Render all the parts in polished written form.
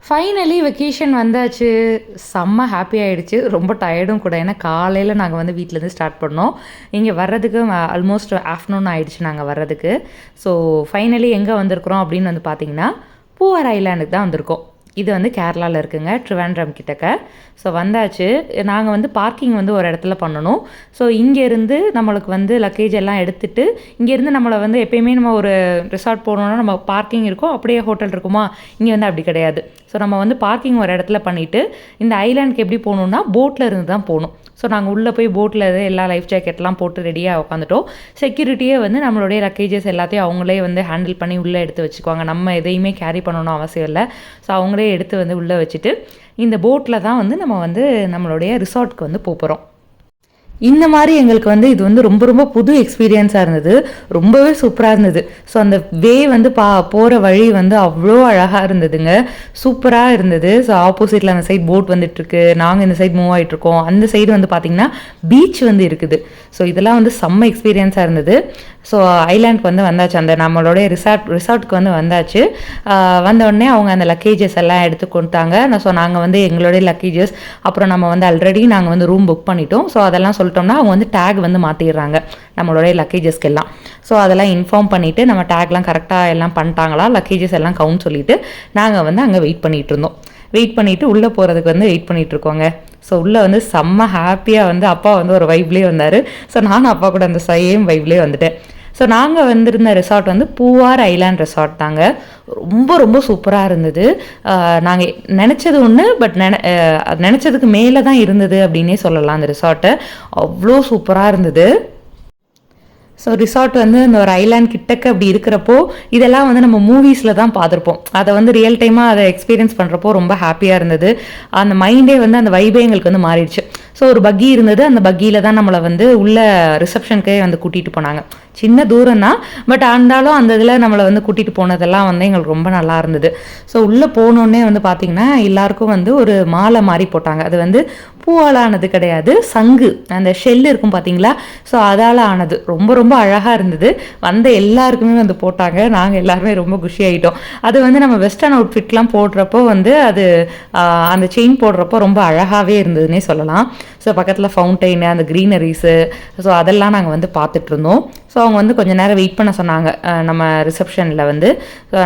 Finally vacation வந்தாச்சு. செம்ம happy ஆகிடுச்சு. ரொம்ப டயர்டும் கூட. ஏன்னா காலையில் நாங்கள் வந்து வீட்டிலேருந்து ஸ்டார்ட் பண்ணோம். இங்கே வர்றதுக்கு ஆல்மோஸ்ட் ஆஃப்டர்நூன் ஆகிடுச்சு நாங்கள் வர்றதுக்கு. ஸோ ஃபைனலி எங்கே வந்திருக்கிறோம் அப்படின்னு வந்து பார்த்திங்கன்னா பூவார் ஐலாண்டுக்கு தான் வந்திருக்கோம். இது வந்து கேரளாவில் இருக்குங்க, ட்ரிவாண்ட்ரம் கிட்டக்க. ஸோ வந்தாச்சு. நாங்கள் வந்து பார்க்கிங் வந்து ஒரு இடத்துல பண்ணணும். ஸோ இங்கேருந்து நம்மளுக்கு வந்து லக்கேஜ் எல்லாம் எடுத்துகிட்டு இங்கேருந்து நம்மளை வந்து எப்போயுமே நம்ம ஒரு ரிசார்ட் போகணுன்னா நம்ம பார்க்கிங் இருக்கும், அப்படியே ஹோட்டல் இருக்குமா. இங்கே வந்து அப்படி கிடையாது. ஸோ நம்ம வந்து பார்க்கிங் ஒரு இடத்துல பண்ணிவிட்டு இந்த ஐலாண்டுக்கு எப்படி போகணுன்னா போட்டில் இருந்து தான் போகணும். ஸோ நாங்கள் உள்ளே போய் போட்டில் எல்லா லைஃப் ஜாக்கெட்லாம் போட்டு ரெடியாக உட்காந்துட்டோம். செக்யூரிட்டியே வந்து நம்மளுடைய லக்கேஜஸ் எல்லாத்தையும் அவங்களே வந்து ஹேண்டில் பண்ணி உள்ளே எடுத்து வச்சுக்குவாங்க. நம்ம எதையுமே கேரி பண்ணணும் அவசியம் இல்லை. ஸோ அவங்களே எடுத்து வந்து உள்ளே வச்சுட்டு இந்த போட்டில் தான் வந்து நம்ம வந்து நம்மளுடைய ரிசார்ட்க்கு வந்து போகிறோம். இந்த மாதிரி எங்களுக்கு வந்து இது வந்து ரொம்ப ரொம்ப புது எக்ஸ்பீரியன்ஸாக இருந்தது. ரொம்பவே சூப்பராக இருந்தது. ஸோ அந்த வே வந்து போகிற வழி வந்து அவ்வளோ அழகாக இருந்ததுங்க. சூப்பராக இருந்தது. ஸோ ஆப்போசிட்டில் அந்த சைட் போட் வந்துட்டுருக்கு, நாங்கள் இந்த சைட் மூவ் ஆகிட்ருக்கோம். அந்த சைடு வந்து பார்த்திங்கன்னா பீச் வந்து இருக்குது. ஸோ இதெல்லாம் வந்து செம்ம எக்ஸ்பீரியன்ஸாக இருந்தது. ஸோ ஐலாண்டுக்கு வந்து வந்தாச்சு, அந்த நம்மளுடைய ரிசார்ட்க்கு வந்து வந்தாச்சு. வந்தோடனே அவங்க அந்த லக்கேஜஸ் எல்லாம் எடுத்து கொடுத்தாங்க. ஸோ நாங்கள் வந்து எங்களுடைய லக்கேஜஸ், அப்புறம் நம்ம வந்து ஆல்ரெடி நாங்கள் வந்து ரூம் புக் பண்ணிட்டோம். ஸோ அதெல்லாம் சொல்லிட்டோம்னா அவங்க வந்து டேக் வந்து மாற்றிடுறாங்க நம்மளுடைய லக்கேஜஸ்க்கெல்லாம். ஸோ அதெல்லாம் இன்ஃபார்ம் பண்ணிவிட்டு நம்ம டேக்லாம் கரெக்டாக எல்லாம் பண்ணிட்டாங்களா, லக்கேஜஸ் எல்லாம் கவுண்ட் சொல்லிவிட்டு நாங்கள் வந்து அங்கே வெயிட் பண்ணிகிட்டு இருந்தோம். வெயிட் பண்ணிவிட்டு உள்ளே போகிறதுக்கு வந்து வெயிட் பண்ணிகிட்ருக்கோங்க. ஸோ உள்ளே வந்து செம்ம ஹாப்பியாக வந்து அப்பா வந்து ஒரு வைப்லேயே வந்தார். ஸோ நானும் அப்பா கூட அந்த சேம் வைப்லேயே வந்துட்டேன். ஸோ நாங்கள் வந்திருந்த ரெசார்ட் வந்து பூவார் ஐலாண்ட் ரெசார்ட் தாங்க. ரொம்ப ரொம்ப சூப்பராக இருந்தது. நாங்கள் நினச்சது ஒன்று, பட் நினச்சதுக்கு மேலே தான் இருந்தது அப்படின்னே சொல்லலாம். அந்த ரிசார்ட்டு அவ்வளோ சூப்பராக இருந்தது. ஸோ ரிசார்ட் வந்து இந்த ஒரு ஐலாண்ட் கிட்டக்க அப்படி இருக்கிறப்போ இதெல்லாம் வந்து நம்ம மூவிஸில் தான் பார்த்துருப்போம். அதை வந்து ரியல் டைமாக அதை எக்ஸ்பீரியன்ஸ் பண்ணுறப்போ ரொம்ப ஹாப்பியாக இருந்தது. அந்த மைண்டே வந்து அந்த வைபே எங்களுக்கு வந்து மாறிடுச்சு. ஸோ ஒரு பக்கி இருந்தது, அந்த பக்கியில் தான் நம்மளை வந்து உள்ள ரிசப்ஷனுக்கே வந்து கூட்டிகிட்டு போனாங்க. சின்ன தூரம் தான், பட் ஆனாலும் அந்த இதில் நம்மளை வந்து கூட்டிகிட்டு போனதெல்லாம் வந்து எங்களுக்கு ரொம்ப நல்லா இருந்தது. ஸோ உள்ளே போனோடனே வந்து பார்த்திங்கன்னா எல்லாருக்கும் வந்து ஒரு மாலை மாதிரி போட்டாங்க. அது வந்து பூவால் ஆனது கிடையாது, சங்கு அந்த ஷெல் இருக்கும் பார்த்தீங்களா, ஸோ அதால் ஆனது. ரொம்ப ரொம்ப அழகாக இருந்தது. வந்த எல்லாருக்குமே வந்து போட்டாங்க. நாங்கள் எல்லாருமே ரொம்ப குஷி ஆகிட்டோம். அது வந்து நம்ம வெஸ்டர்ன் அவுட்ஃபிட்லாம் போடுறப்போ வந்து அது அந்த செயின் போடுறப்போ ரொம்ப அழகாகவே இருந்ததுன்னே சொல்லலாம். ஸோ பக்கத்தில் ஃபவுண்டைனு, அந்த க்ரீனரிஸு, ஸோ அதெல்லாம் நாங்கள் வந்து பார்த்துட்ருந்தோம். ஸோ அவங்க வந்து கொஞ்சம் நேரம் வெயிட் பண்ண சொன்னாங்க. நம்ம ரிசப்ஷனில் வந்து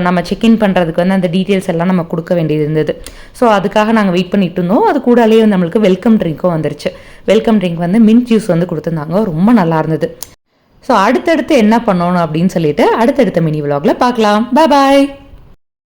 நம்ம செக்இன் பண்ணுறதுக்கு வந்து அந்த டீட்டெயில்ஸ் எல்லாம் நம்ம கொடுக்க வேண்டியது இருந்தது. ஸோ அதுக்காக நாங்கள் வெயிட் பண்ணிட்டு இருந்தோம். அது கூடாலே வந்து நம்மளுக்கு வெல்கம் ட்ரிங்க்கும் வந்துருச்சு. வெல்கம் ட்ரிங்க் வந்து மின்ட் ஜூஸ் வந்து கொடுத்துருந்தாங்க. ரொம்ப நல்லா இருந்தது. ஸோ அடுத்தடுத்து என்ன பண்ணணும் அப்படின்னு சொல்லிட்டு அடுத்தடுத்த மினி விலாகில் பார்க்கலாம். பாய் பாய்.